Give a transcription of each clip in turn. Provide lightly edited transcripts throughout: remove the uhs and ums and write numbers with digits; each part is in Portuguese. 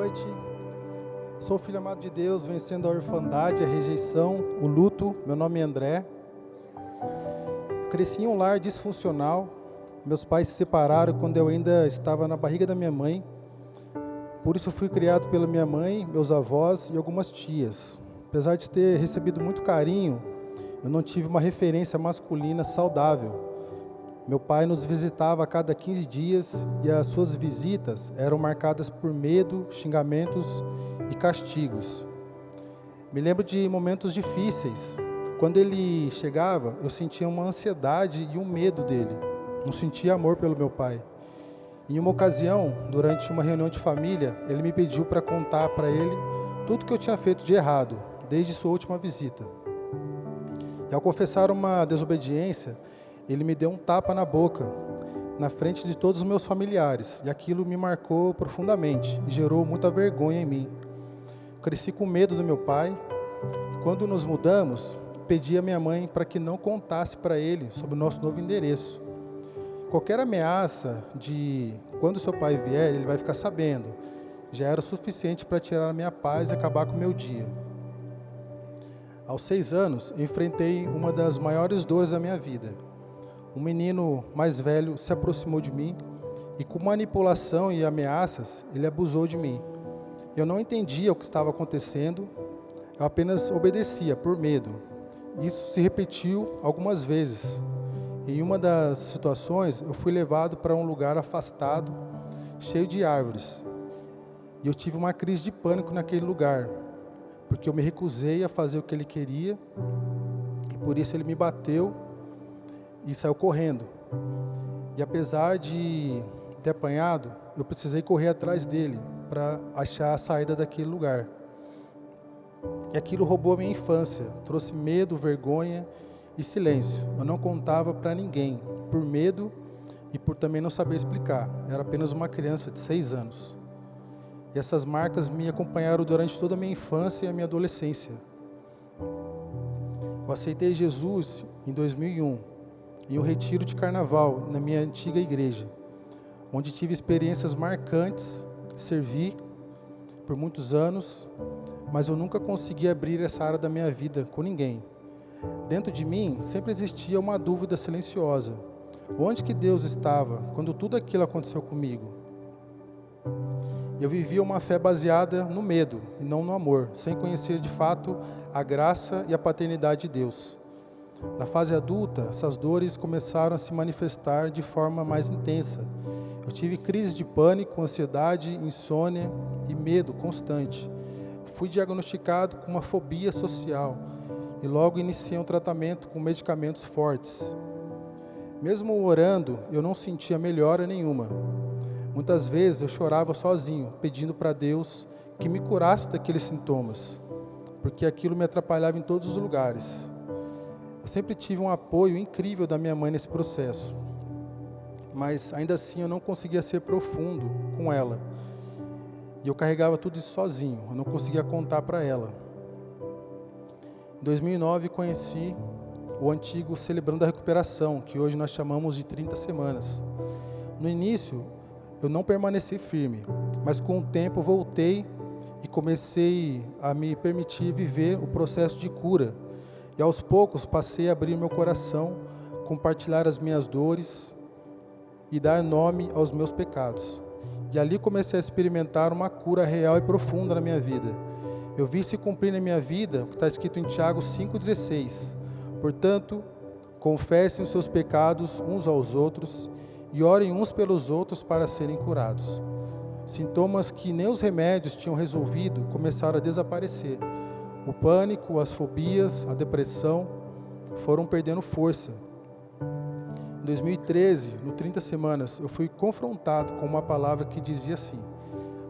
noite. Sou filho amado de Deus, vencendo a orfandade, a rejeição, o luto. Meu nome é André. Cresci em um lar disfuncional. Meus pais se separaram quando eu ainda estava na barriga da minha mãe. Por isso fui criado pela minha mãe, meus avós e algumas tias. Apesar de ter recebido muito carinho, eu não tive uma referência masculina saudável. Meu pai nos visitava a cada 15 dias e as suas visitas eram marcadas por medo, xingamentos e castigos. Me lembro de momentos difíceis. Quando ele chegava, eu sentia uma ansiedade e um medo dele. Não sentia amor pelo meu pai. Em uma ocasião, durante uma reunião de família, ele me pediu para contar para ele tudo que eu tinha feito de errado, desde sua última visita. E ao confessar uma desobediência, ele me deu um tapa na boca, na frente de todos os meus familiares, e aquilo me marcou profundamente e gerou muita vergonha em mim. Cresci com medo do meu pai. Quando nos mudamos, pedi à minha mãe para que não contasse para ele sobre o nosso novo endereço. Qualquer ameaça de quando seu pai vier, ele vai ficar sabendo, já era o suficiente para tirar a minha paz e acabar com o meu dia. Aos 6 anos, enfrentei uma das maiores dores da minha vida. Um menino mais velho se aproximou de mim e, com manipulação e ameaças, ele abusou de mim. Eu não entendia o que estava acontecendo, eu apenas obedecia por medo. Isso se repetiu algumas vezes. Em uma das situações, eu fui levado para um lugar afastado, cheio de árvores. E eu tive uma crise de pânico naquele lugar, porque eu me recusei a fazer o que ele queria, e por isso ele me bateu e saiu correndo. E apesar de ter apanhado, eu precisei correr atrás dele para achar a saída daquele lugar. E aquilo roubou a minha infância, trouxe medo, vergonha e silêncio. Eu não contava para ninguém, por medo e por também não saber explicar. Era apenas uma criança de 6 anos. E essas marcas me acompanharam durante toda a minha infância e a minha adolescência. Eu aceitei Jesus em 2001, em um retiro de carnaval na minha antiga igreja, onde tive experiências marcantes, servi por muitos anos, mas eu nunca consegui abrir essa área da minha vida com ninguém. Dentro de mim sempre existia uma dúvida silenciosa. Onde que Deus estava quando tudo aquilo aconteceu comigo? Eu vivia uma fé baseada no medo e não no amor, sem conhecer de fato a graça e a paternidade de Deus. Na fase adulta, essas dores começaram a se manifestar de forma mais intensa. Eu tive crises de pânico, ansiedade, insônia e medo constante. Fui diagnosticado com uma fobia social e logo iniciei um tratamento com medicamentos fortes. Mesmo orando, eu não sentia melhora nenhuma. Muitas vezes eu chorava sozinho, pedindo para Deus que me curasse daqueles sintomas, porque aquilo me atrapalhava em todos os lugares. Eu sempre tive um apoio incrível da minha mãe nesse processo, mas ainda assim eu não conseguia ser profundo com ela. E eu carregava tudo isso sozinho, eu não conseguia contar para ela. Em 2009 conheci o antigo Celebrando a Recuperação, que hoje nós chamamos de 30 semanas. No início eu não permaneci firme, mas com o tempo voltei e comecei a me permitir viver o processo de cura. E aos poucos passei a abrir meu coração, compartilhar as minhas dores e dar nome aos meus pecados. E ali comecei a experimentar uma cura real e profunda na minha vida. Eu vi se cumprir na minha vida o que está escrito em Tiago 5,16. Portanto, confessem os seus pecados uns aos outros e orem uns pelos outros para serem curados. Sintomas que nem os remédios tinham resolvido começaram a desaparecer. O pânico, as fobias, a depressão foram perdendo força. Em 2013, no 30 semanas, eu fui confrontado com uma palavra que dizia assim: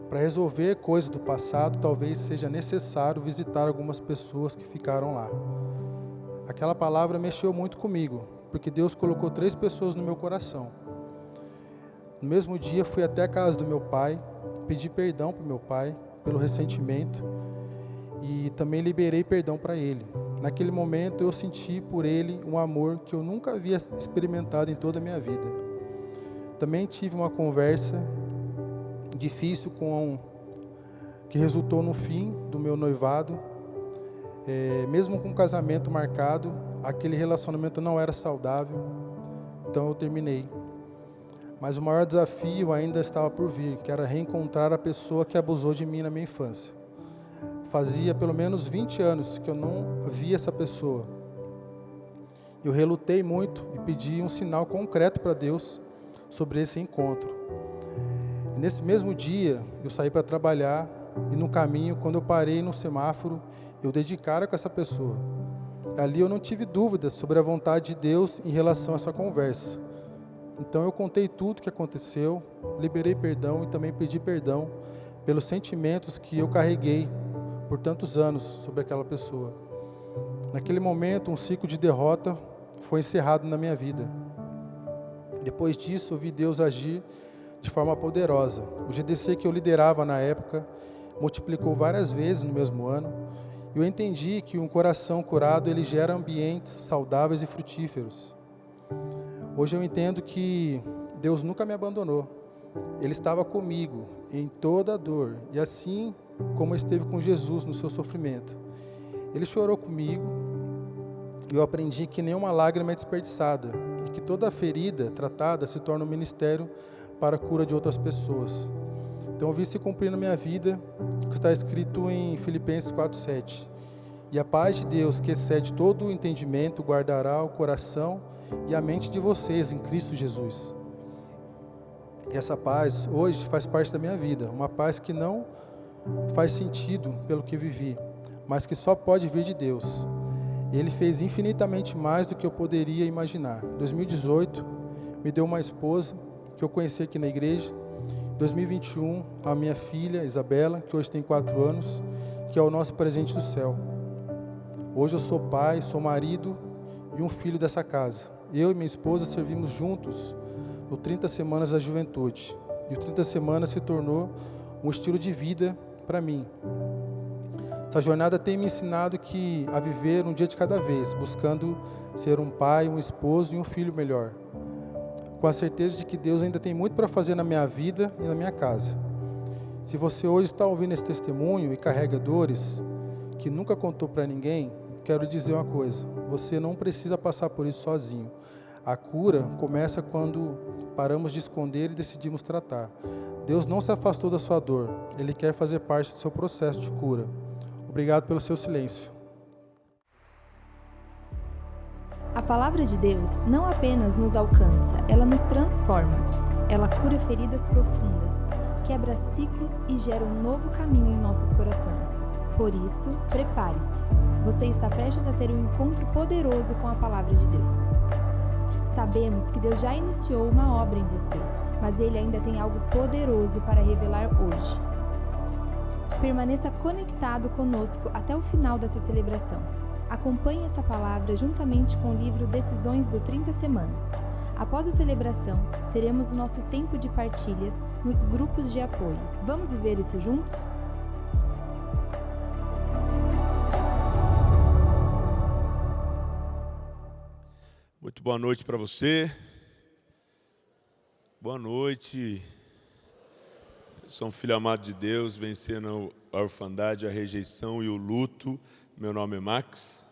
para resolver coisas do passado, talvez seja necessário visitar algumas pessoas que ficaram lá. Aquela palavra mexeu muito comigo, porque Deus colocou 3 pessoas no meu coração. No mesmo dia, fui até a casa do meu pai, pedi perdão para o meu pai pelo ressentimento e também liberei perdão para ele. Naquele momento, eu senti por ele um amor que eu nunca havia experimentado em toda a minha vida. Também tive uma conversa difícil com que resultou no fim do meu noivado. Mesmo com o casamento marcado, aquele relacionamento não era saudável, então eu terminei. Mas o maior desafio ainda estava por vir, que era reencontrar a pessoa que abusou de mim na minha infância. Fazia pelo menos 20 anos que eu não via essa pessoa. Eu relutei muito e pedi um sinal concreto para Deus sobre esse encontro. E nesse mesmo dia, eu saí para trabalhar e no caminho, quando eu parei no semáforo, eu dei de cara com essa pessoa. Ali eu não tive dúvidas sobre a vontade de Deus em relação a essa conversa. Então eu contei tudo o que aconteceu, liberei perdão e também pedi perdão pelos sentimentos que eu carreguei por tantos anos sobre aquela pessoa. Naquele momento, um ciclo de derrota foi encerrado na minha vida. Depois disso, eu vi Deus agir de forma poderosa. O GDC que eu liderava na época multiplicou várias vezes no mesmo ano. Eu entendi que um coração curado, ele gera ambientes saudáveis e frutíferos. Hoje eu entendo que Deus nunca me abandonou. Ele estava comigo em toda a dor, e assim como esteve com Jesus no seu sofrimento. Ele chorou comigo, e eu aprendi que nenhuma lágrima é desperdiçada, e que toda ferida tratada se torna um ministério para a cura de outras pessoas. Então eu vi se cumprir na minha vida o que está escrito em Filipenses 4:7. E a paz de Deus, que excede todo o entendimento, guardará o coração e a mente de vocês em Cristo Jesus. E essa paz hoje faz parte da minha vida, uma paz que não faz sentido pelo que vivi, mas que só pode vir de Deus. Ele fez infinitamente mais do que eu poderia imaginar. Em 2018, me deu uma esposa que eu conheci aqui na igreja. Em 2021, a minha filha, Isabela, que hoje tem 4 anos, que é o nosso presente do céu. Hoje eu sou pai, sou marido e um filho dessa casa. Eu e minha esposa servimos juntos no 30 Semanas da Juventude. E o 30 Semanas se tornou um estilo de vida para mim. Essa jornada tem me ensinado a viver um dia de cada vez, buscando ser um pai, um esposo e um filho melhor. Com a certeza de que Deus ainda tem muito para fazer na minha vida e na minha casa. Se você hoje está ouvindo esse testemunho e carrega dores que nunca contou para ninguém, quero dizer uma coisa: você não precisa passar por isso sozinho. A cura começa quando paramos de esconder e decidimos tratar. Deus não se afastou da sua dor, Ele quer fazer parte do seu processo de cura. Obrigado pelo seu silêncio. A palavra de Deus não apenas nos alcança, ela nos transforma. Ela cura feridas profundas, quebra ciclos e gera um novo caminho em nossos corações. Por isso, prepare-se. Você está prestes a ter um encontro poderoso com a palavra de Deus. Sabemos que Deus já iniciou uma obra em você, mas Ele ainda tem algo poderoso para revelar hoje. Permaneça conectado conosco até o final dessa celebração. Acompanhe essa palavra juntamente com o livro Decisões do 30 Semanas. Após a celebração, teremos o nosso tempo de partilhas nos grupos de apoio. Vamos viver isso juntos? Muito boa noite para você. Boa noite. Sou um filho amado de Deus, vencendo a orfandade, a rejeição e o luto. Meu nome é Max.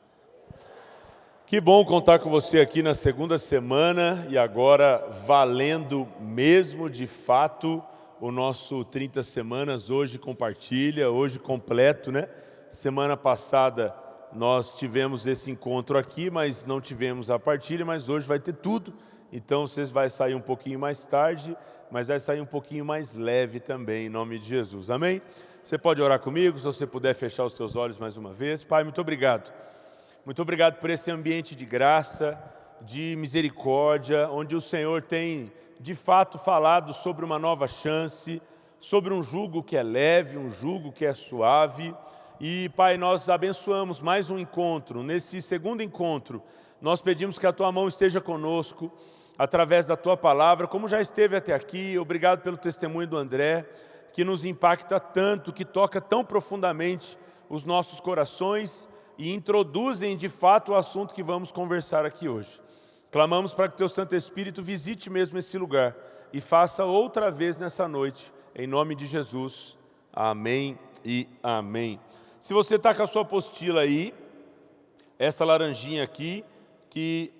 Que bom contar com você aqui na segunda semana e agora valendo mesmo de fato o nosso 30 Semanas. Hoje compartilha, hoje completo, né? Semana passada nós tivemos esse encontro aqui, mas não tivemos a partilha, mas hoje vai ter tudo. Então vocês vai sair um pouquinho mais tarde, mas vai sair um pouquinho mais leve também, em nome de Jesus. Amém? Você pode orar comigo, se você puder fechar os seus olhos mais uma vez. Pai, muito obrigado. Muito obrigado por esse ambiente de graça, de misericórdia, onde o Senhor tem de fato falado sobre uma nova chance, sobre um jugo que é leve, um jugo que é suave. E, Pai, nós abençoamos mais um encontro. Nesse segundo encontro, nós pedimos que a Tua mão esteja conosco, através da Tua palavra, como já esteve até aqui. Obrigado pelo testemunho do André, que nos impacta tanto, que toca tão profundamente os nossos corações e introduzem de fato o assunto que vamos conversar aqui hoje. Clamamos para que Teu Santo Espírito visite mesmo esse lugar e faça outra vez nessa noite, em nome de Jesus. Amém e amém. Se você está com a sua apostila aí, essa laranjinha aqui, que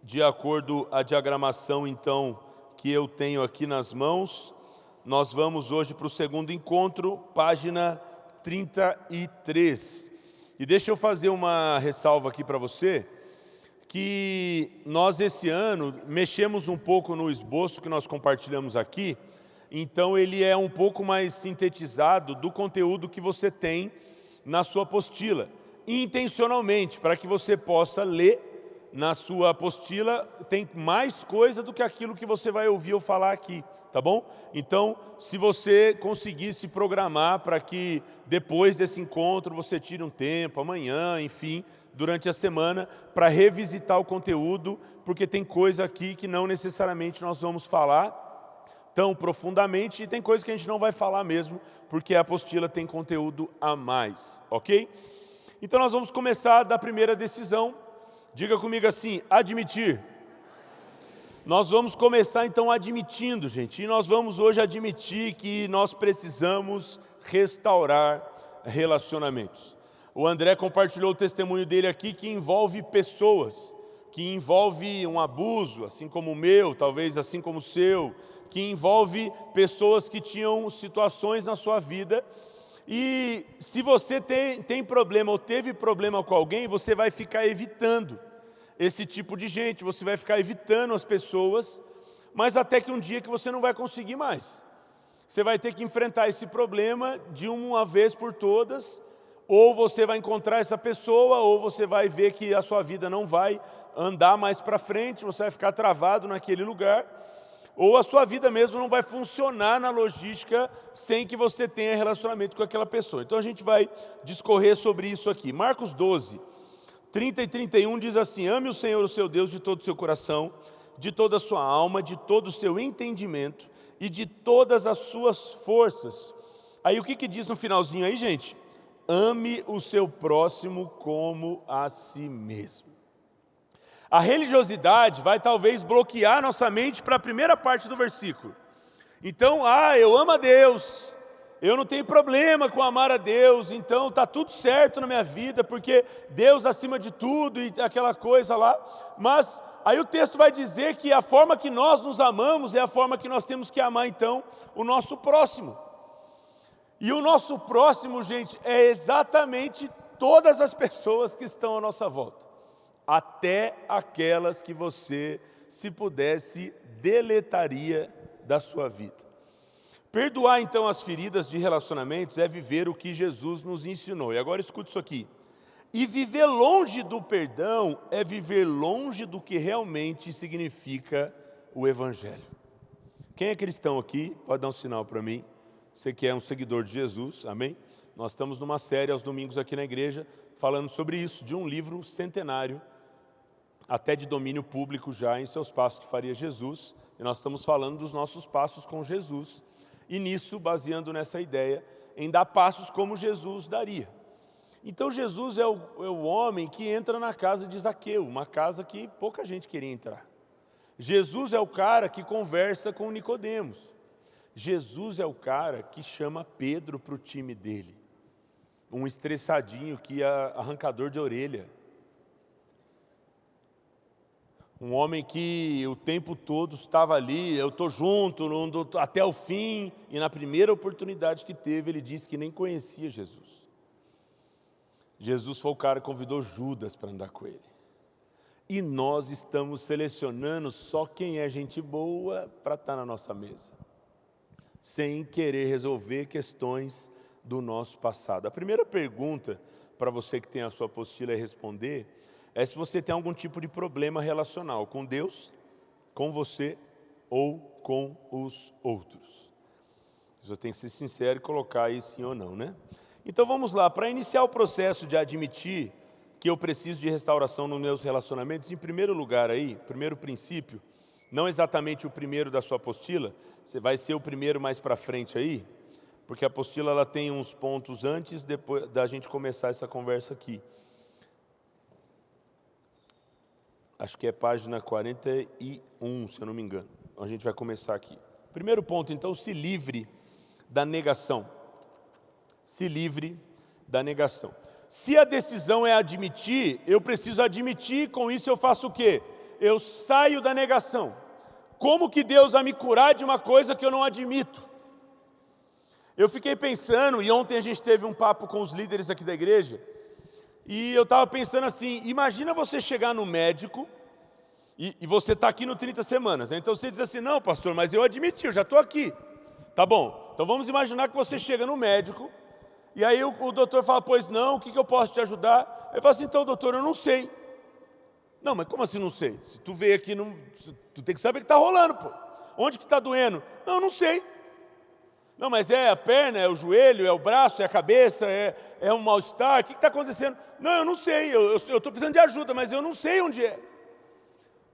de acordo com a diagramação então que eu tenho aqui nas mãos, nós vamos hoje para o segundo encontro, página 33. E deixa eu fazer uma ressalva aqui para você, que nós esse ano mexemos um pouco no esboço que nós compartilhamos aqui, então ele é um pouco mais sintetizado do conteúdo que você tem na sua apostila, intencionalmente, para que você possa ler na sua apostila, tem mais coisa do que aquilo que você vai ouvir eu falar aqui, tá bom? Então, se você conseguir se programar para que depois desse encontro você tire um tempo, amanhã, enfim, durante a semana, para revisitar o conteúdo, porque tem coisa aqui que não necessariamente nós vamos falar tão profundamente, e tem coisa que a gente não vai falar mesmo, porque a apostila tem conteúdo a mais, ok? Então nós vamos começar da primeira decisão. Diga comigo assim, admitir. Nós vamos começar então admitindo, gente, e nós vamos hoje admitir que nós precisamos restaurar relacionamentos. O André compartilhou o testemunho dele aqui, que envolve pessoas, que envolve um abuso, assim como o meu, talvez assim como o seu, que envolve pessoas que tinham situações na sua vida. E se você tem problema ou teve problema com alguém, você vai ficar evitando esse tipo de gente, você vai ficar evitando as pessoas, mas até que um dia que você não vai conseguir mais. Você vai ter que enfrentar esse problema de uma vez por todas, ou você vai encontrar essa pessoa, ou você vai ver que a sua vida não vai andar mais para frente, você vai ficar travado naquele lugar, ou a sua vida mesmo não vai funcionar na logística sem que você tenha relacionamento com aquela pessoa. Então a gente vai discorrer sobre isso aqui. Marcos 12, 30 e 31 diz assim: ame o Senhor, o seu Deus, de todo o seu coração, de toda a sua alma, de todo o seu entendimento e de todas as suas forças. Aí o que diz no finalzinho aí, gente? Ame o seu próximo como a si mesmo. A religiosidade vai talvez bloquear nossa mente para a primeira parte do versículo. Então, eu amo a Deus, eu não tenho problema com amar a Deus, então está tudo certo na minha vida, porque Deus acima de tudo e aquela coisa lá. Mas aí o texto vai dizer que a forma que nós nos amamos é a forma que nós temos que amar então o nosso próximo. E o nosso próximo, gente, é exatamente todas as pessoas que estão à nossa volta. Até aquelas que você, se pudesse, deletaria da sua vida. Perdoar então as feridas de relacionamentos é viver o que Jesus nos ensinou. E agora escute isso aqui. E viver longe do perdão é viver longe do que realmente significa o Evangelho. Quem é cristão aqui? Pode dar um sinal para mim. Você que é um seguidor de Jesus, amém? Nós estamos numa série aos domingos aqui na igreja, falando sobre isso, de um livro centenário, até de domínio público já, em seus passos que faria Jesus. E nós estamos falando dos nossos passos com Jesus. E nisso, baseando nessa ideia, em dar passos como Jesus daria. Então Jesus é o homem que entra na casa de Zaqueu, uma casa que pouca gente queria entrar. Jesus é o cara que conversa com Nicodemos. Jesus é o cara que chama Pedro para o time dele. Um estressadinho que é arrancador de orelha. Um homem que o tempo todo estava ali, eu estou junto, até o fim. E na primeira oportunidade que teve, ele disse que nem conhecia Jesus. Jesus foi o cara que convidou Judas para andar com ele. E nós estamos selecionando só quem é gente boa para estar na nossa mesa, sem querer resolver questões do nosso passado. A primeira pergunta para você que tem a sua apostila responder é se você tem algum tipo de problema relacional com Deus, com você ou com os outros. Você tem que ser sincero e colocar aí sim ou não, né? Então vamos lá, para iniciar o processo de admitir que eu preciso de restauração nos meus relacionamentos, em primeiro lugar aí, primeiro princípio, não exatamente o primeiro da sua apostila, você vai ser o primeiro mais para frente aí, porque a apostila ela tem uns pontos antes, depois da gente começar essa conversa aqui. Acho que é página 41, se eu não me engano. A gente vai começar aqui. Primeiro ponto, então, se livre da negação. Se livre da negação. Se a decisão é admitir, eu preciso admitir, com isso eu faço o quê? Eu saio da negação. Como que Deus vai me curar de uma coisa que eu não admito? Eu fiquei pensando, e ontem a gente teve um papo com os líderes aqui da igreja, e eu estava pensando assim, imagina você chegar no médico, e você está aqui no 30 semanas, né? Então você diz assim, não pastor, mas eu admiti, eu já estou aqui. Tá bom, então vamos imaginar que você chega no médico, e aí o doutor fala, pois não, o que eu posso te ajudar? Eu falo assim, então doutor, eu não sei. Não, mas como assim não sei? Se tu veio aqui, tu tem que saber o que está rolando, pô. Onde que está doendo? Não, eu não sei. Não, mas é a perna, é o joelho, é o braço, é a cabeça, é um mal-estar, o que está acontecendo? Não, eu não sei, eu estou precisando de ajuda, mas eu não sei onde é.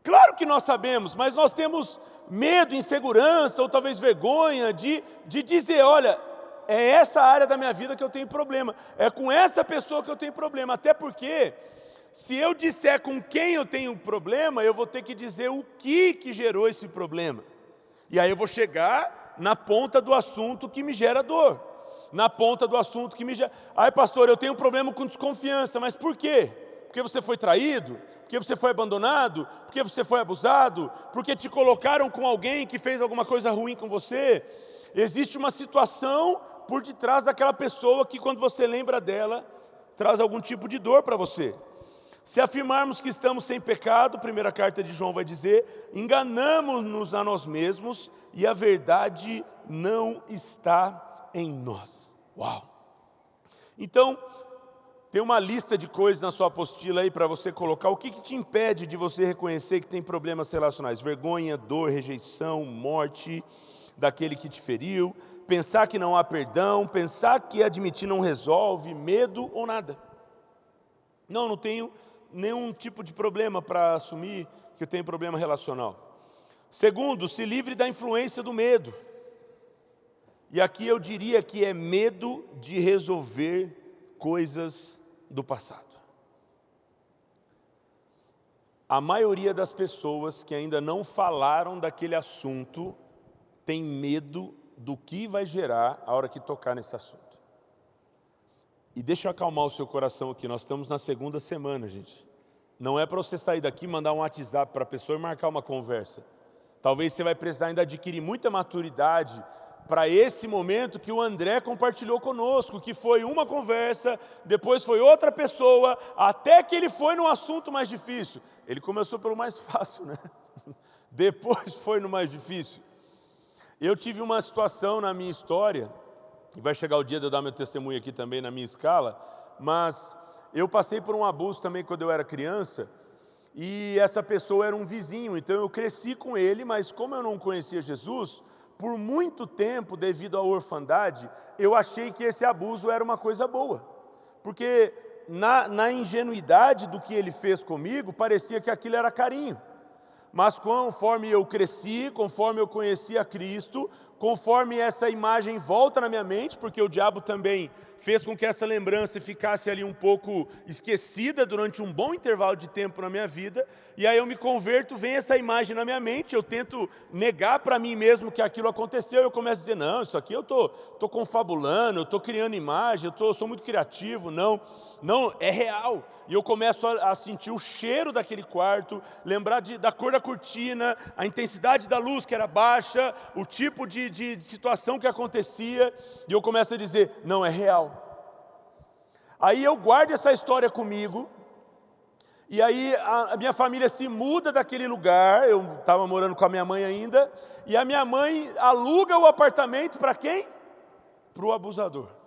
Claro que nós sabemos, mas nós temos medo, insegurança ou talvez vergonha de dizer, olha, é essa área da minha vida que eu tenho problema, é com essa pessoa que eu tenho problema, até porque se eu disser com quem eu tenho problema, eu vou ter que dizer o que gerou esse problema. E aí eu vou chegar na ponta do assunto que me gera dor, na ponta do assunto que me gera... Ai pastor, eu tenho um problema com desconfiança, mas por quê? Porque você foi traído? Porque você foi abandonado? Porque você foi abusado? Porque te colocaram com alguém que fez alguma coisa ruim com você? Existe uma situação por detrás daquela pessoa que quando você lembra dela, traz algum tipo de dor para você. Se afirmarmos que estamos sem pecado, primeira carta de João vai dizer, enganamos-nos a nós mesmos e a verdade não está em nós. Uau! Então, tem uma lista de coisas na sua apostila aí para você colocar. O que te impede de você reconhecer que tem problemas relacionais? Vergonha, dor, rejeição, morte daquele que te feriu, pensar que não há perdão, pensar que admitir não resolve, medo ou nada. Não tenho nenhum tipo de problema para assumir que eu tenho problema relacional. Segundo, se livre da influência do medo. E aqui eu diria que é medo de resolver coisas do passado. A maioria das pessoas que ainda não falaram daquele assunto tem medo do que vai gerar a hora que tocar nesse assunto. E deixa eu acalmar o seu coração aqui, nós estamos na segunda semana, gente. Não é para você sair daqui, mandar um WhatsApp para a pessoa e marcar uma conversa. Talvez você vai precisar ainda adquirir muita maturidade para esse momento que o André compartilhou conosco, que foi uma conversa, depois foi outra pessoa, até que ele foi no assunto mais difícil. Ele começou pelo mais fácil, né? Depois foi no mais difícil. Eu tive uma situação na minha história, e vai chegar o dia de eu dar meu testemunho aqui também na minha escala, mas eu passei por um abuso também quando eu era criança, e essa pessoa era um vizinho, então eu cresci com ele, mas como eu não conhecia Jesus, por muito tempo, devido à orfandade, eu achei que esse abuso era uma coisa boa. Porque na ingenuidade do que ele fez comigo, parecia que aquilo era carinho. Mas conforme eu cresci, conforme eu conheci a Cristo, conforme essa imagem volta na minha mente, porque o diabo também fez com que essa lembrança ficasse ali um pouco esquecida durante um bom intervalo de tempo na minha vida, e aí eu me converto, vem essa imagem na minha mente, eu tento negar para mim mesmo que aquilo aconteceu, eu começo a dizer, não, isso aqui eu tô confabulando, eu estou criando imagem, eu sou muito criativo, não, é real. E eu começo a sentir o cheiro daquele quarto, lembrar da cor da cortina, a intensidade da luz que era baixa, o tipo de situação que acontecia, e eu começo a dizer, não, é real. Aí eu guardo essa história comigo, e aí a minha família se muda daquele lugar, eu estava morando com a minha mãe ainda, e a minha mãe aluga o apartamento para quem? Para o abusador.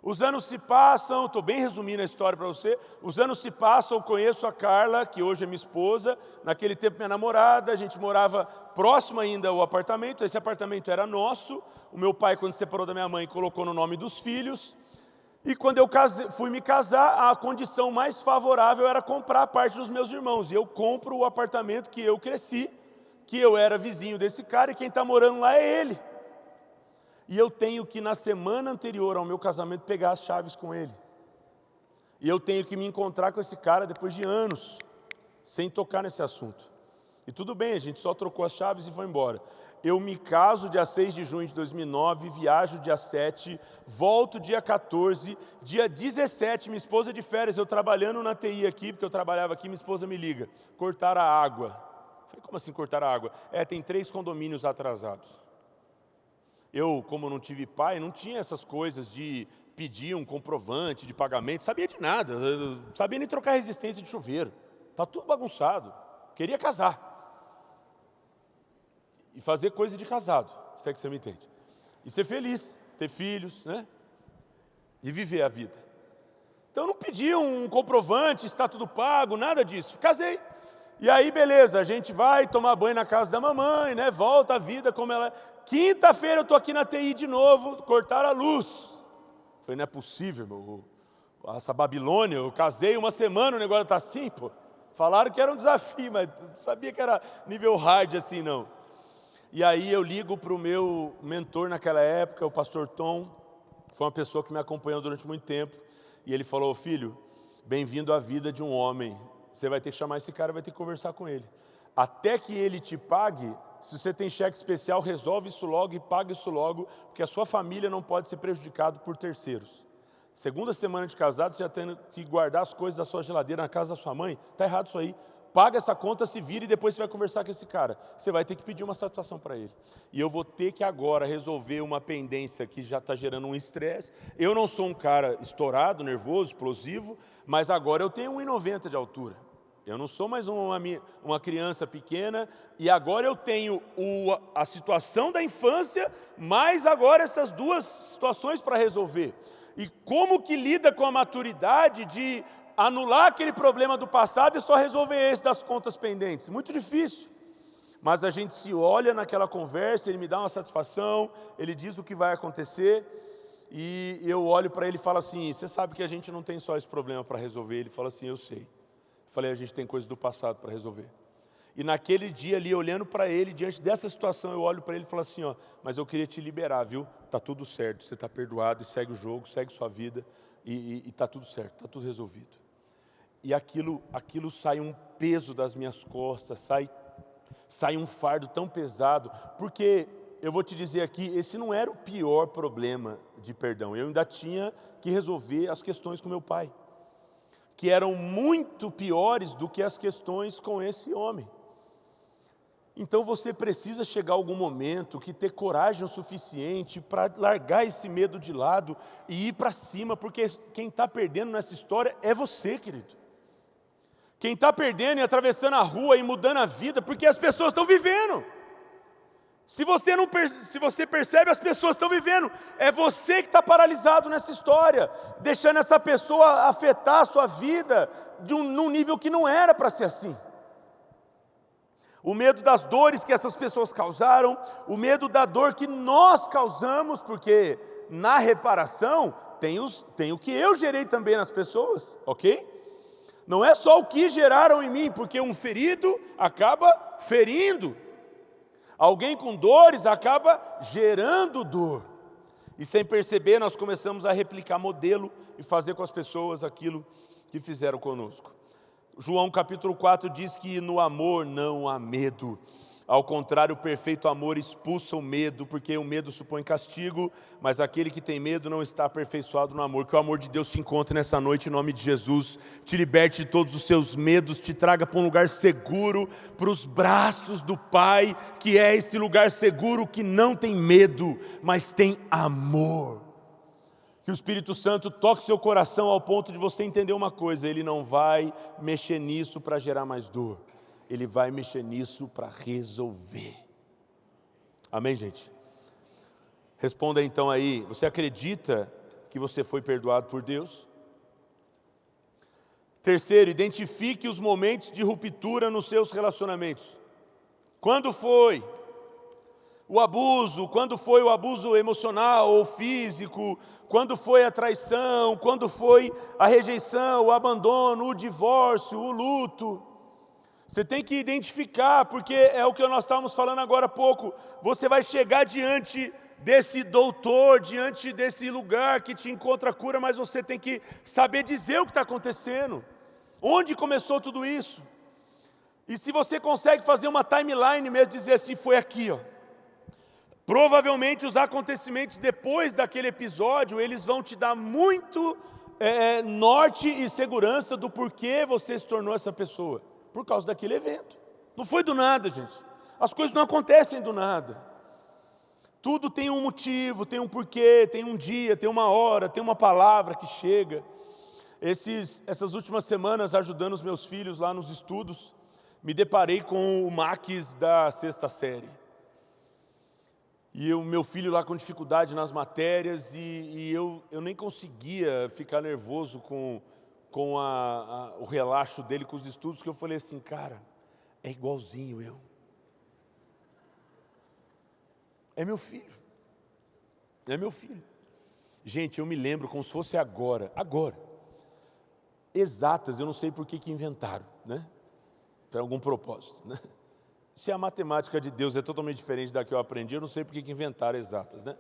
Os anos se passam, estou bem resumindo a história para você, os anos se passam, eu conheço a Carla, que hoje é minha esposa, naquele tempo minha namorada, a gente morava próximo ainda ao apartamento, esse apartamento era nosso, o meu pai quando se separou da minha mãe colocou no nome dos filhos, e quando eu fui me casar, a condição mais favorável era comprar a parte dos meus irmãos, e eu compro o apartamento que eu cresci, que eu era vizinho desse cara, e quem está morando lá é ele. E eu tenho que, na semana anterior ao meu casamento, pegar as chaves com ele. E eu tenho que me encontrar com esse cara depois de anos, sem tocar nesse assunto. E tudo bem, a gente só trocou as chaves e foi embora. eu me caso dia 6 de junho de 2009, viajo dia 7, volto dia 14, dia 17, minha esposa de férias, eu trabalhando na TI aqui, porque eu trabalhava aqui, minha esposa me liga, cortaram a água. Falei, como assim cortaram a água? Tem 3 condomínios atrasados. Eu, como não tive pai, não tinha essas coisas de pedir um comprovante de pagamento, sabia de nada, sabia nem trocar resistência de chuveiro. Está tudo bagunçado. Queria casar. E fazer coisa de casado, se é que você me entende. E ser feliz, ter filhos, né? E viver a vida. Então eu não pedi um comprovante, está tudo pago, nada disso. Casei. E aí, beleza, a gente vai tomar banho na casa da mamãe, né? Volta a vida como ela é. Quinta-feira eu estou aqui na TI de novo, cortaram a luz. Falei, não é possível, meu. Essa Babilônia, eu casei uma semana, o negócio está assim, pô. Falaram que era um desafio, mas não sabia que era nível hard assim, não. E aí eu ligo para o meu mentor naquela época, o pastor Tom, foi uma pessoa que me acompanhou durante muito tempo, e ele falou, filho, bem-vindo à vida de um homem, você vai ter que chamar esse cara, vai ter que conversar com ele. Até que ele te pague, se você tem cheque especial, resolve isso logo e paga isso logo, porque a sua família não pode ser prejudicada por terceiros. Segunda semana de casado, você já tem que guardar as coisas da sua geladeira na casa da sua mãe, está errado isso aí. Paga essa conta, se vira e depois você vai conversar com esse cara. Você vai ter que pedir uma satisfação para ele. E eu vou ter que agora resolver uma pendência que já está gerando um estresse. Eu não sou um cara estourado, nervoso, explosivo, mas agora eu tenho 1,90 de altura. Eu não sou mais uma criança pequena, e agora eu tenho a situação da infância, mais agora essas 2 situações para resolver. E como que lida com a maturidade de anular aquele problema do passado e só resolver esse das contas pendentes? Muito difícil. Mas a gente se olha naquela conversa, ele me dá uma satisfação, ele diz o que vai acontecer, e eu olho para ele e falo assim, você sabe que a gente não tem só esse problema para resolver? Ele fala assim, eu sei. Eu falei, a gente tem coisa do passado para resolver. E naquele dia ali, olhando para ele, diante dessa situação, eu olho para ele e falo assim, ó, mas eu queria te liberar, viu? Tá tudo certo, você está perdoado, e segue o jogo, segue sua vida, e tá tudo certo, tá tudo resolvido. E aquilo sai um peso das minhas costas, sai um fardo tão pesado, porque eu vou te dizer aqui, esse não era o pior problema de perdão. Eu ainda tinha que resolver as questões com meu pai, que eram muito piores do que as questões com esse homem. Então você precisa chegar a algum momento que ter coragem o suficiente para largar esse medo de lado e ir para cima, porque quem está perdendo nessa história é você, querido. Quem está perdendo e atravessando a rua e mudando a vida, porque as pessoas estão vivendo. Se você percebe, as pessoas estão vivendo. É você que está paralisado nessa história, deixando essa pessoa afetar a sua vida num nível que não era para ser assim. O medo das dores que essas pessoas causaram, o medo da dor que nós causamos, porque na reparação tem o que eu gerei também nas pessoas, ok? Não é só o que geraram em mim, porque um ferido acaba ferindo. Alguém com dores acaba gerando dor. E sem perceber, nós começamos a replicar modelo e fazer com as pessoas aquilo que fizeram conosco. João capítulo 4 diz que no amor não há medo. Ao contrário, o perfeito amor expulsa o medo, porque o medo supõe castigo, mas aquele que tem medo não está aperfeiçoado no amor. Que o amor de Deus te encontre nessa noite, em nome de Jesus, te liberte de todos os seus medos, te traga para um lugar seguro, para os braços do Pai, que é esse lugar seguro que não tem medo, mas tem amor. Que o Espírito Santo toque seu coração ao ponto de você entender uma coisa, Ele não vai mexer nisso para gerar mais dor. Ele vai mexer nisso para resolver. Amém, gente? Responda então aí, você acredita que você foi perdoado por Deus? Terceiro, identifique os momentos de ruptura nos seus relacionamentos. Quando foi o abuso? Quando foi o abuso emocional ou físico? Quando foi a traição? Quando foi a rejeição, o abandono, o divórcio, o luto? Você tem que identificar, porque é o que nós estávamos falando agora há pouco. Você vai chegar diante desse doutor, diante desse lugar que te encontra a cura, mas você tem que saber dizer o que está acontecendo. Onde começou tudo isso? E se você consegue fazer uma timeline mesmo, dizer assim, foi aqui, ó. Provavelmente os acontecimentos depois daquele episódio, eles vão te dar muito norte e segurança do porquê você se tornou essa pessoa. Por causa daquele evento. Não foi do nada, gente. As coisas não acontecem do nada. Tudo tem um motivo, tem um porquê, tem um dia, tem uma hora, tem uma palavra que chega. Essas últimas semanas, ajudando os meus filhos lá nos estudos, me deparei com o Max da 6ª série. E o meu filho lá com dificuldade nas matérias, e eu nem conseguia ficar nervoso com o relaxo dele com os estudos, que eu falei assim, cara, é igualzinho eu. É meu filho. É meu filho. Gente, eu me lembro como se fosse agora. Exatas, eu não sei por que inventaram, né? Para algum propósito, né? Se a matemática de Deus é totalmente diferente da que eu aprendi, eu não sei por que inventaram exatas, né?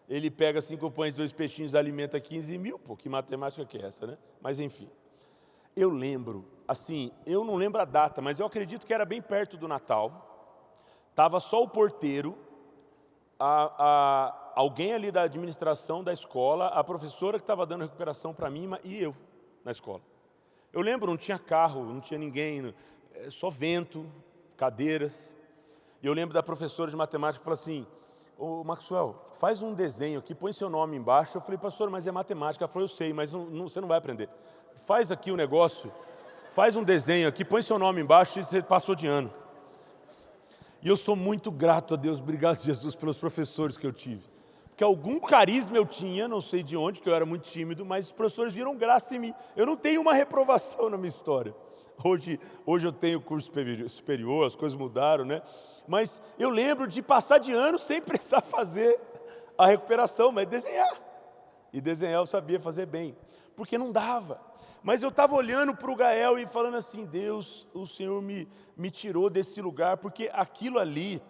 Ele pega 5 pães e 2 peixinhos, alimenta 15 mil, pô, que matemática que é essa, né? Mas enfim, eu lembro, assim, eu não lembro a data, mas eu acredito que era bem perto do Natal, estava só o porteiro, alguém ali da administração da escola, a professora que estava dando recuperação para mim e eu na escola. Eu lembro, não tinha carro, não tinha ninguém, só vento, cadeiras. E eu lembro da professora de matemática que falou assim, ô Maxwell, faz um desenho aqui, põe seu nome embaixo. Eu falei, pastor, mas é matemática. Ela falou, eu sei, mas você não vai aprender. Faz aqui o negócio, faz um desenho aqui, põe seu nome embaixo e você passou de ano. E eu sou muito grato a Deus, obrigado Jesus pelos professores que eu tive. Porque algum carisma eu tinha, não sei de onde, que eu era muito tímido, mas os professores viram graça em mim. Eu não tenho uma reprovação na minha história. Hoje eu tenho curso superior, as coisas mudaram, né? Mas eu lembro de passar de ano sem precisar fazer a recuperação, mas desenhar. E desenhar eu sabia fazer bem, porque não dava. Mas eu estava olhando para o Gael e falando assim, Deus, o Senhor me tirou desse lugar, porque aquilo ali,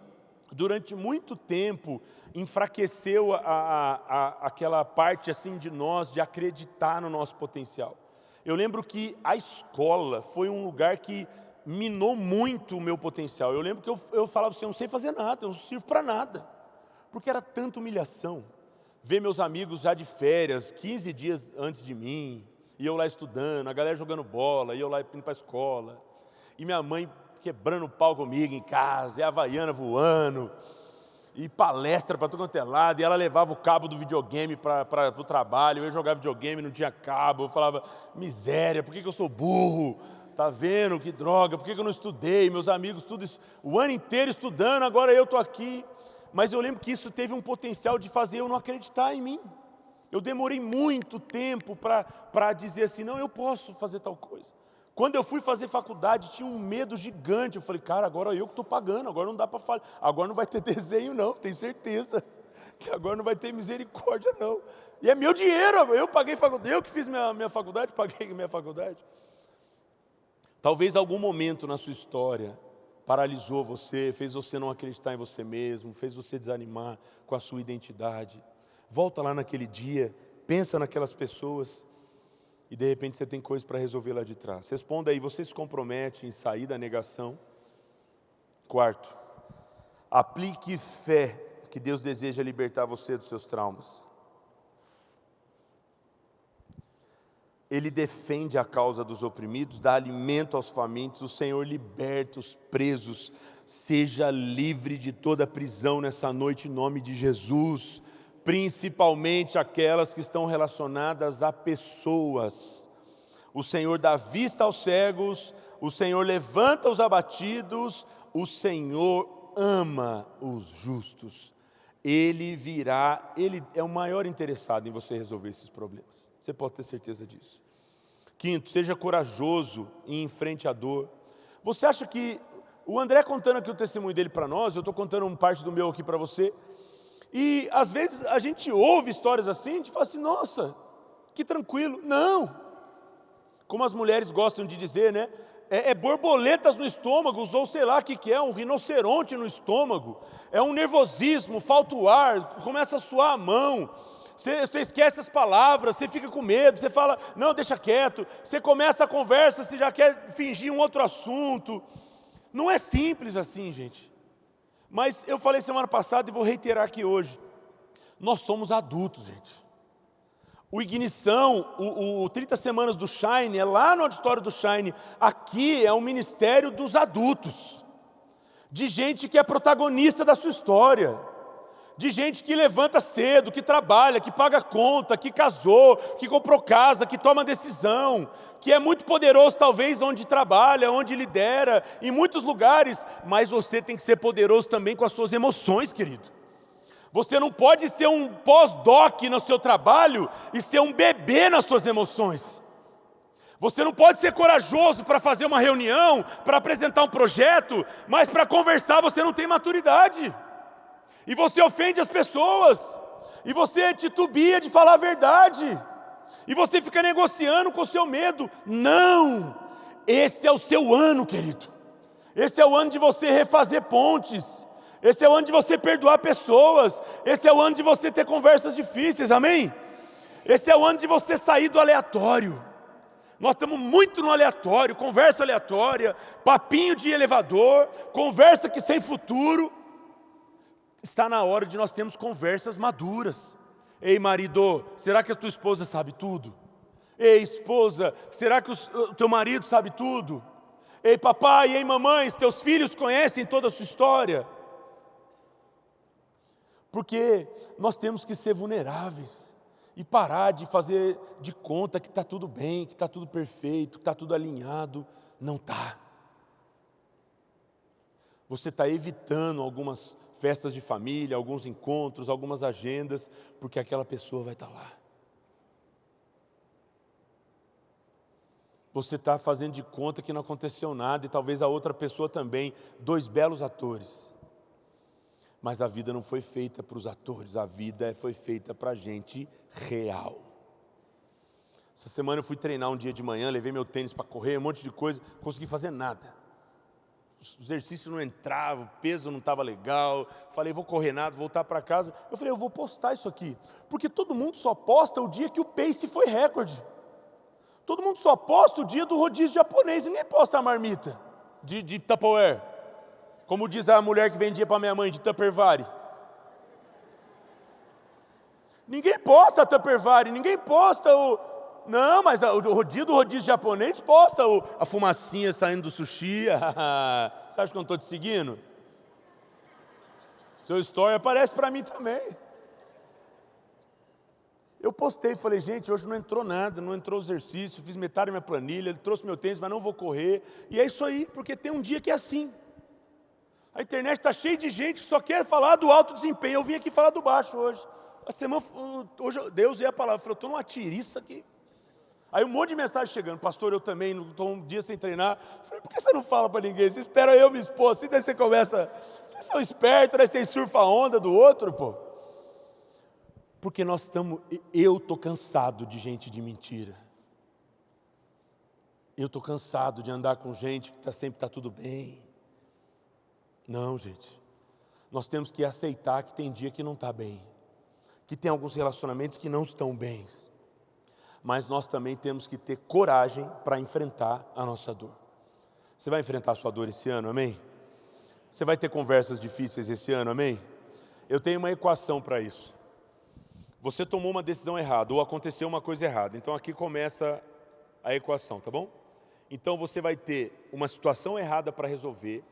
durante muito tempo, enfraqueceu aquela parte assim de nós, de acreditar no nosso potencial. Eu lembro que a escola foi um lugar que minou muito o meu potencial. Eu lembro que eu falava assim, eu não sei fazer nada, eu não sirvo para nada. Porque era tanta humilhação. Ver meus amigos já de férias, 15 dias antes de mim, e eu lá estudando, a galera jogando bola, e eu lá indo para a escola. E minha mãe quebrando o pau comigo em casa, e a Havaiana voando, e palestra para todo quanto é lado, e ela levava o cabo do videogame para o trabalho, eu jogava videogame, não tinha cabo, eu falava, miséria, por que eu sou burro? Tá vendo, que droga, por que eu não estudei? Meus amigos, tudo isso, o ano inteiro estudando, agora eu estou aqui. Mas eu lembro que isso teve um potencial de fazer eu não acreditar em mim. Eu demorei muito tempo para dizer assim, não, eu posso fazer tal coisa. Quando eu fui fazer faculdade, tinha um medo gigante. Eu falei, cara, agora eu que estou pagando, agora não dá para falar. Agora não vai ter desenho não, tenho certeza. Que agora não vai ter misericórdia não. E é meu dinheiro, eu paguei faculdade, eu que fiz minha faculdade, paguei minha faculdade. Talvez algum momento na sua história paralisou você, fez você não acreditar em você mesmo, fez você desanimar com a sua identidade. Volta lá naquele dia, pensa naquelas pessoas e de repente você tem coisas para resolver lá de trás. Responda aí, você se compromete em sair da negação? Quarto, aplique fé, que Deus deseja libertar você dos seus traumas. Ele defende a causa dos oprimidos, dá alimento aos famintos, o Senhor liberta os presos. Seja livre de toda prisão nessa noite em nome de Jesus, principalmente aquelas que estão relacionadas a pessoas. O Senhor dá vista aos cegos, o Senhor levanta os abatidos, o Senhor ama os justos. Ele virá, Ele é o maior interessado em você resolver esses problemas. Você pode ter certeza disso. Quinto, seja corajoso e enfrente a dor. Você acha que, o André contando aqui o testemunho dele para nós, eu estou contando uma parte do meu aqui para você, e às vezes a gente ouve histórias assim, a gente fala assim, nossa, que tranquilo. Não, como as mulheres gostam de dizer, né? É borboletas no estômago, ou sei lá o que é, um rinoceronte no estômago, é um nervosismo, falta o ar, começa a suar a mão, você esquece as palavras, você fica com medo, você fala, não, deixa quieto, você começa a conversa, você já quer fingir um outro assunto. Não é simples assim, gente. Mas eu falei semana passada e vou reiterar aqui hoje. Nós somos adultos, gente. O Ignição, o 30 Semanas do Shine, é lá no auditório do Shine. Aqui é o ministério dos adultos. De gente que é protagonista da sua história. De gente que levanta cedo, que trabalha, que paga conta, que casou, que comprou casa, que toma decisão, que é muito poderoso talvez onde trabalha, onde lidera, em muitos lugares, mas você tem que ser poderoso também com as suas emoções, querido. Você não pode ser um pós-doc no seu trabalho e ser um bebê nas suas emoções. Você não pode ser corajoso para fazer uma reunião, para apresentar um projeto, mas para conversar você não tem maturidade. E você ofende as pessoas, e você titubia de falar a verdade, e você fica negociando com o seu medo. Não! Esse é o seu ano, querido. Esse é o ano de você refazer pontes. Esse é o ano de você perdoar pessoas. Esse é o ano de você ter conversas difíceis, amém? Esse é o ano de você sair do aleatório. Nós estamos muito no aleatório, conversa aleatória, papinho de elevador, conversa que sem futuro. Está na hora de nós termos conversas maduras. Ei, marido, será que a tua esposa sabe tudo? Ei, esposa, será que o teu marido sabe tudo? Ei, papai, ei, mamãe, teus filhos conhecem toda a sua história? Porque nós temos que ser vulneráveis e parar de fazer de conta que está tudo bem, que está tudo perfeito, que está tudo alinhado. Não está. Você está evitando algumas festas de família, alguns encontros, algumas agendas, porque aquela pessoa vai estar lá. Você está fazendo de conta que não aconteceu nada e talvez a outra pessoa também. 2 belos atores. Mas a vida não foi feita para os atores, a vida foi feita para a gente real. Essa semana eu fui treinar um dia de manhã, levei meu tênis para correr, um monte de coisa, não consegui fazer nada. O exercício não entrava, o peso não estava legal. Falei, vou correr nada, vou voltar para casa. Eu falei, eu vou postar isso aqui. Porque todo mundo só posta o dia que o pace foi recorde. Todo mundo só posta o dia do rodízio japonês. Ninguém posta a marmita de Tupperware. Como diz a mulher que vendia para minha mãe, de Tupperware. Ninguém posta a Tupperware, ninguém posta o... Não, mas o dia do rodízio japonês posta a fumacinha saindo do sushi. Você acha que eu não estou te seguindo? Seu story aparece para mim também. Eu postei, falei, gente, hoje não entrou nada, não entrou exercício, fiz metade da minha planilha, ele trouxe meu tênis, mas não vou correr. E é isso aí, porque tem um dia que é assim. A internet está cheia de gente que só quer falar do alto desempenho. Eu vim aqui falar do baixo hoje. A semana, hoje Deus é a palavra, falou, estou numa tiriça aqui. Aí um monte de mensagem chegando, pastor, eu também estou um dia sem treinar. Eu falei, por que você não fala para ninguém? Você espera eu me expor, assim daí você começa, vocês são espertos, daí você surfa a onda do outro, pô. Porque eu estou cansado de gente de mentira. Eu estou cansado de andar com gente que sempre está tudo bem. Não, gente. Nós temos que aceitar que tem dia que não está bem. Que tem alguns relacionamentos que não estão bens. Mas nós também temos que ter coragem para enfrentar a nossa dor. Você vai enfrentar a sua dor esse ano, amém? Você vai ter conversas difíceis esse ano, amém? Eu tenho uma equação para isso. Você tomou uma decisão errada ou aconteceu uma coisa errada. Então aqui começa a equação, tá bom? Então você vai ter uma situação errada para resolver,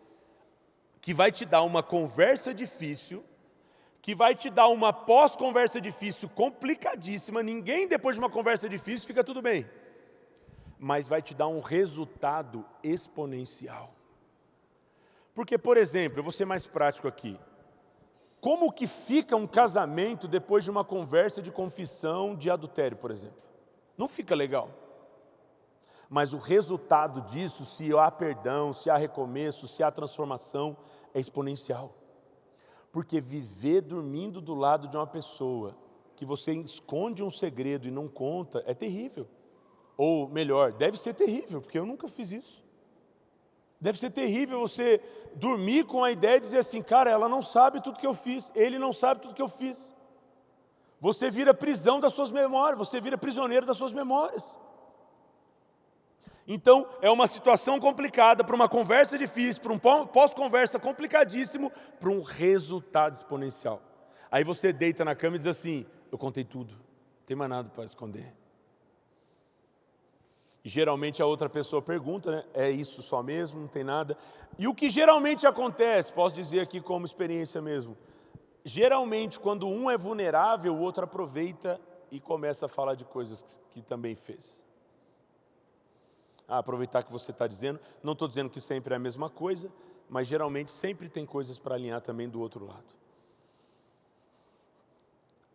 que vai te dar uma conversa difícil, que vai te dar uma pós-conversa difícil complicadíssima. Ninguém depois de uma conversa difícil fica tudo bem. Mas vai te dar um resultado exponencial. Porque, por exemplo, eu vou ser mais prático aqui. Como que fica um casamento depois de uma conversa de confissão de adultério, por exemplo? Não fica legal. Mas o resultado disso, se há perdão, se há recomeço, se há transformação, é exponencial. Porque viver dormindo do lado de uma pessoa que você esconde um segredo e não conta, é terrível. Ou melhor, deve ser terrível, porque eu nunca fiz isso. Deve ser terrível você dormir com a ideia de dizer assim, cara, ela não sabe tudo que eu fiz, ele não sabe tudo que eu fiz. Você vira prisão das suas memórias, você vira prisioneiro das suas memórias. Então, é uma situação complicada para uma conversa difícil, para um pós-conversa complicadíssimo, para um resultado exponencial. Aí você deita na cama e diz assim, eu contei tudo, não tem mais nada para esconder. E geralmente a outra pessoa pergunta, né? É isso só mesmo? Não tem nada? E o que geralmente acontece, posso dizer aqui como experiência mesmo, geralmente quando um é vulnerável, o outro aproveita e começa a falar de coisas que também fez. Aproveitar que você está dizendo, não estou dizendo que sempre é a mesma coisa, mas geralmente sempre tem coisas para alinhar também do outro lado.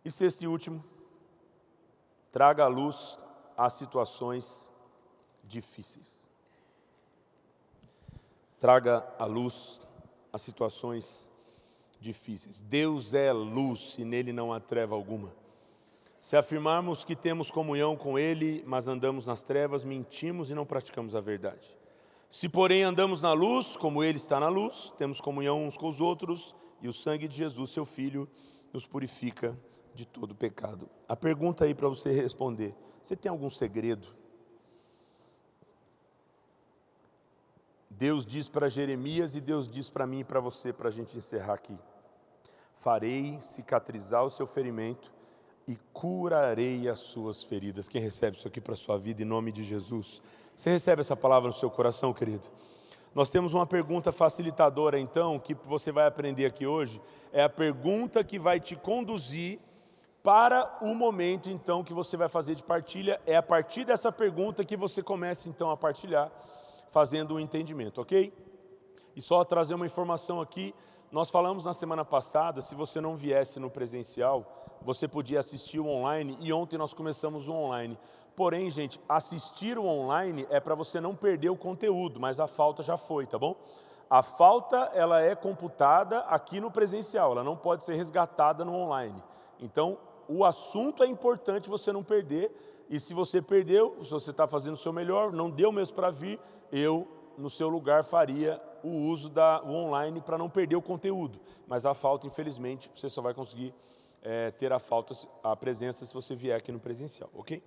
E sexto e último, traga à luz as situações difíceis. Traga à luz as situações difíceis. Deus é luz e nele não há treva alguma. Se afirmarmos que temos comunhão com Ele, mas andamos nas trevas, mentimos e não praticamos a verdade. Se, porém, andamos na luz, como Ele está na luz, temos comunhão uns com os outros, e o sangue de Jesus, seu Filho, nos purifica de todo pecado. A pergunta aí para você responder, você tem algum segredo? Deus diz para Jeremias e Deus diz para mim e para você, para a gente encerrar aqui. Farei cicatrizar o seu ferimento, e curarei as suas feridas. Quem recebe isso aqui para a sua vida em nome de Jesus? Você recebe essa palavra no seu coração, querido? Nós temos uma pergunta facilitadora então, que você vai aprender aqui hoje. É a pergunta que vai te conduzir para o momento então que você vai fazer de partilha. É a partir dessa pergunta que você começa então a partilhar, fazendo um entendimento, ok? E só trazer uma informação aqui. Nós falamos na semana passada, se você não viesse no presencial, você podia assistir o online, e ontem nós começamos o online. Porém, gente, assistir o online é para você não perder o conteúdo, mas a falta já foi, tá bom? A falta, ela é computada aqui no presencial, ela não pode ser resgatada no online. Então, o assunto é importante você não perder, e se você perdeu, se você está fazendo o seu melhor, não deu mesmo para vir, eu, no seu lugar, faria o uso do online para não perder o conteúdo. Mas a falta, infelizmente, você só vai conseguir ter a presença se você vier aqui no presencial, ok?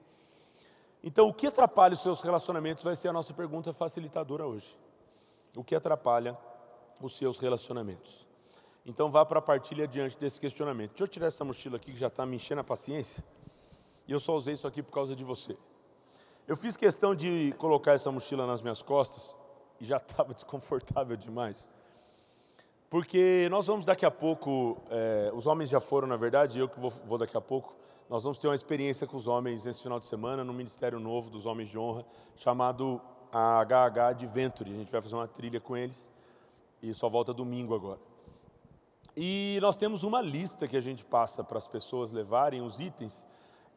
Então, o que atrapalha os seus relacionamentos vai ser a nossa pergunta facilitadora hoje. O que atrapalha os seus relacionamentos? Então, vá para a partilha diante desse questionamento. Deixa eu tirar essa mochila aqui que já está me enchendo a paciência. E eu só usei isso aqui por causa de você. Eu fiz questão de colocar essa mochila nas minhas costas e já estava desconfortável demais. Porque nós vamos daqui a pouco, os homens já foram, na verdade, eu que vou daqui a pouco, nós vamos ter uma experiência com os homens nesse final de semana, no Ministério Novo dos Homens de Honra, chamado a HH Adventure. A gente vai fazer uma trilha com eles e só volta domingo agora. E nós temos uma lista que a gente passa para as pessoas levarem os itens.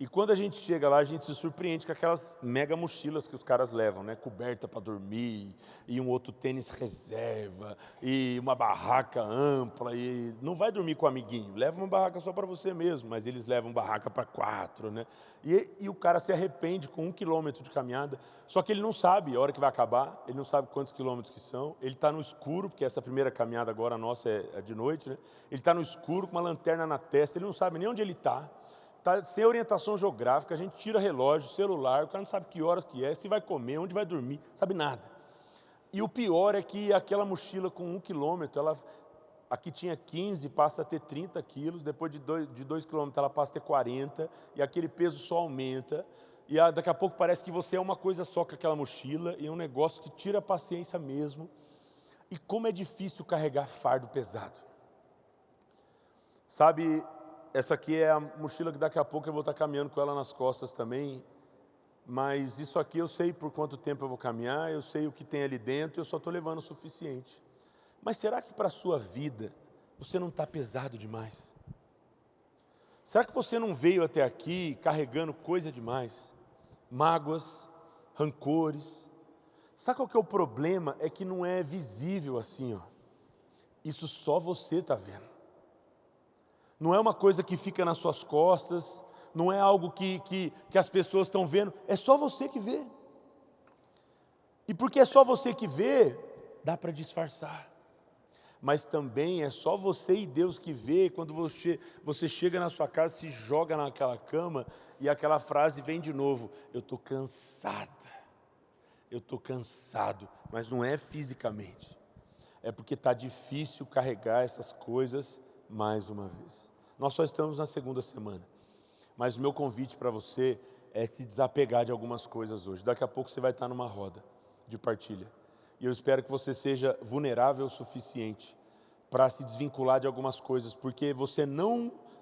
E quando a gente chega lá, a gente se surpreende com aquelas mega mochilas que os caras levam, né? Coberta para dormir, e um outro tênis reserva, e uma barraca ampla, e não vai dormir com o amiguinho, leva uma barraca só para você mesmo, mas eles levam barraca para 4, né? E o cara se arrepende com 1 quilômetro de caminhada, só que ele não sabe a hora que vai acabar, ele não sabe quantos quilômetros que são, ele está no escuro, porque essa primeira caminhada agora nossa é de noite, né? Ele está no escuro, com uma lanterna na testa, ele não sabe nem onde ele está sem orientação geográfica, a gente tira relógio, celular, o cara não sabe que horas que é, se vai comer, onde vai dormir, sabe nada. E o pior é que aquela mochila com 1 quilômetro, ela aqui tinha 15, passa a ter 30 quilos, depois de 2 quilômetros ela passa a ter 40, e aquele peso só aumenta, e daqui a pouco parece que você é uma coisa só com aquela mochila, e é um negócio que tira a paciência mesmo. E como é difícil carregar fardo pesado. Sabe, essa aqui é a mochila que daqui a pouco eu vou estar caminhando com ela nas costas também, mas isso aqui eu sei por quanto tempo eu vou caminhar, eu sei o que tem ali dentro, eu só estou levando o suficiente. Mas será que para a sua vida você não está pesado demais? Será que você não veio até aqui carregando coisa demais? Mágoas, rancores. Sabe qual que é o problema? É que não é visível assim, ó. Isso só você está vendo. Não é uma coisa que fica nas suas costas, não é algo que as pessoas estão vendo, é só você que vê. E porque é só você que vê, dá para disfarçar. Mas também é só você e Deus que vê quando você chega na sua casa, se joga naquela cama e aquela frase vem de novo: eu estou cansada, eu estou cansado, mas não é fisicamente. É porque está difícil carregar essas coisas mais uma vez. Nós só estamos na segunda semana. Mas o meu convite para você é se desapegar de algumas coisas hoje. Daqui a pouco você vai estar numa roda de partilha. E eu espero que você seja vulnerável o suficiente para se desvincular de algumas coisas, porque você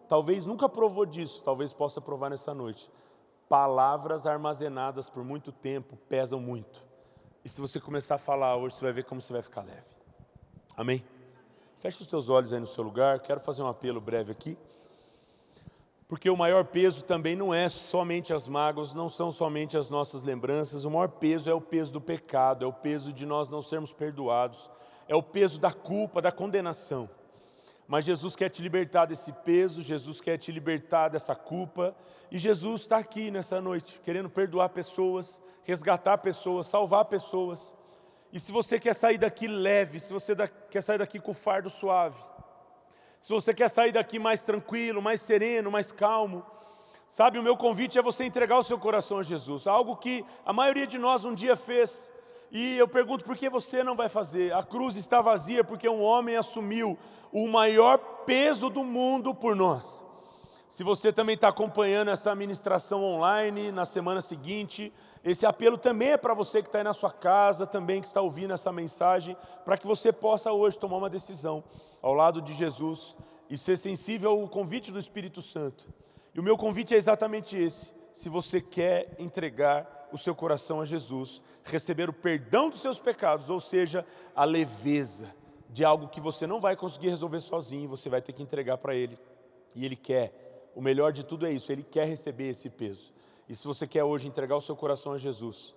talvez nunca provou disso, talvez possa provar nessa noite. Palavras armazenadas por muito tempo pesam muito. E se você começar a falar hoje, você vai ver como você vai ficar leve. Amém? Feche os teus olhos aí no seu lugar. Quero fazer um apelo breve aqui. Porque o maior peso também não é somente as mágoas, não são somente as nossas lembranças. O maior peso é o peso do pecado, é o peso de nós não sermos perdoados. É o peso da culpa, da condenação. Mas Jesus quer te libertar desse peso, Jesus quer te libertar dessa culpa. E Jesus está aqui nessa noite, querendo perdoar pessoas, resgatar pessoas, salvar pessoas. E se você quer sair daqui leve, se você quer sair daqui com o fardo suave, se você quer sair daqui mais tranquilo, mais sereno, mais calmo, sabe, o meu convite é você entregar o seu coração a Jesus. Algo que a maioria de nós um dia fez. E eu pergunto, por que você não vai fazer? A cruz está vazia porque um homem assumiu o maior peso do mundo por nós. Se você também está acompanhando essa ministração online na semana seguinte, esse apelo também é para você que está aí na sua casa, também que está ouvindo essa mensagem, para que você possa hoje tomar uma decisão ao lado de Jesus e ser sensível ao convite do Espírito Santo. E o meu convite é exatamente esse: se você quer entregar o seu coração a Jesus, receber o perdão dos seus pecados, ou seja, a leveza de algo que você não vai conseguir resolver sozinho, você vai ter que entregar para Ele. E Ele quer, o melhor de tudo é isso, Ele quer receber esse peso. E se você quer hoje entregar o seu coração a Jesus,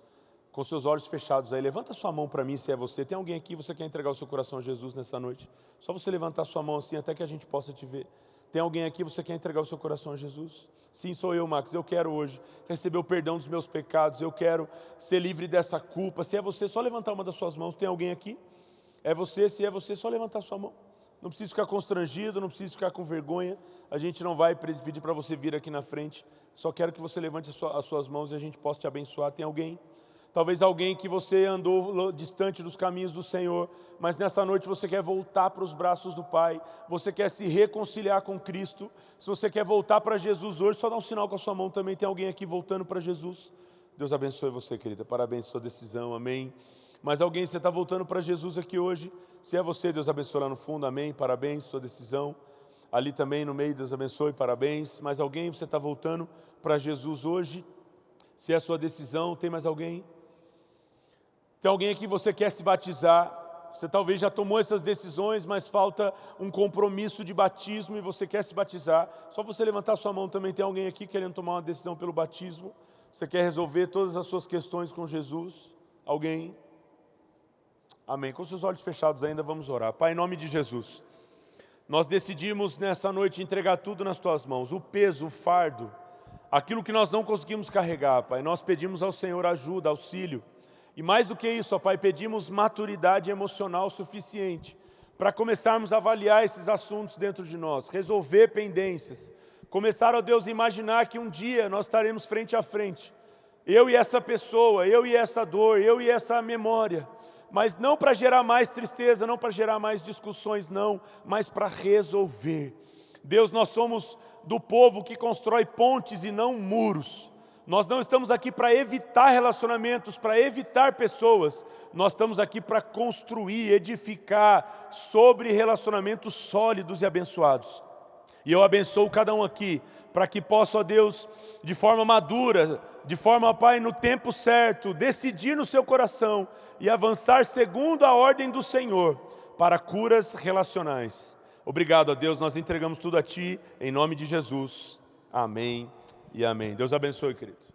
com seus olhos fechados aí, levanta sua mão para mim se é você. Tem alguém aqui, você quer entregar o seu coração a Jesus nessa noite? Só você levantar sua mão assim, até que a gente possa te ver. Tem alguém aqui, você quer entregar o seu coração a Jesus? Sim, sou eu, Max, eu quero hoje receber o perdão dos meus pecados, eu quero ser livre dessa culpa. Se é você, só levantar uma das suas mãos. Tem alguém aqui? É você, se é você, só levantar sua mão. Não precisa ficar constrangido, não precisa ficar com vergonha. A gente não vai pedir para você vir aqui na frente. Só quero que você levante as suas mãos e a gente possa te abençoar. Tem alguém? Talvez alguém que você andou distante dos caminhos do Senhor, mas nessa noite você quer voltar para os braços do Pai, você quer se reconciliar com Cristo. Se você quer voltar para Jesus hoje, só dá um sinal com a sua mão também. Tem alguém aqui voltando para Jesus? Deus abençoe você, querida, parabéns pela sua decisão, amém. Mas alguém, você está voltando para Jesus aqui hoje? Se é você, Deus abençoe lá no fundo, amém, parabéns pela sua decisão. Ali também no meio, Deus abençoe, parabéns. Mas alguém, você está voltando para Jesus hoje? Se é a sua decisão, tem mais alguém? Tem alguém aqui que você quer se batizar? Você talvez já tomou essas decisões, mas falta um compromisso de batismo e você quer se batizar. Só você levantar sua mão também. Tem alguém aqui querendo tomar uma decisão pelo batismo? Você quer resolver todas as suas questões com Jesus? Alguém? Amém. Com seus olhos fechados ainda, vamos orar. Pai, em nome de Jesus, nós decidimos nessa noite entregar tudo nas Tuas mãos. O peso, o fardo, aquilo que nós não conseguimos carregar, Pai. Nós pedimos ao Senhor ajuda, auxílio. E mais do que isso, ó Pai, pedimos maturidade emocional suficiente para começarmos a avaliar esses assuntos dentro de nós, resolver pendências, começar, ó Deus, a imaginar que um dia nós estaremos frente a frente, eu e essa pessoa, eu e essa dor, eu e essa memória, mas não para gerar mais tristeza, não para gerar mais discussões, não, mas para resolver. Deus, nós somos do povo que constrói pontes e não muros. Nós não estamos aqui para evitar relacionamentos, para evitar pessoas. Nós estamos aqui para construir, edificar sobre relacionamentos sólidos e abençoados. E eu abençoo cada um aqui, para que possa, ó Deus, de forma madura, de forma, Pai, no tempo certo, decidir no seu coração e avançar segundo a ordem do Senhor, para curas relacionais. Obrigado, ó Deus, nós entregamos tudo a Ti, em nome de Jesus. Amém e amém. Deus abençoe, querido.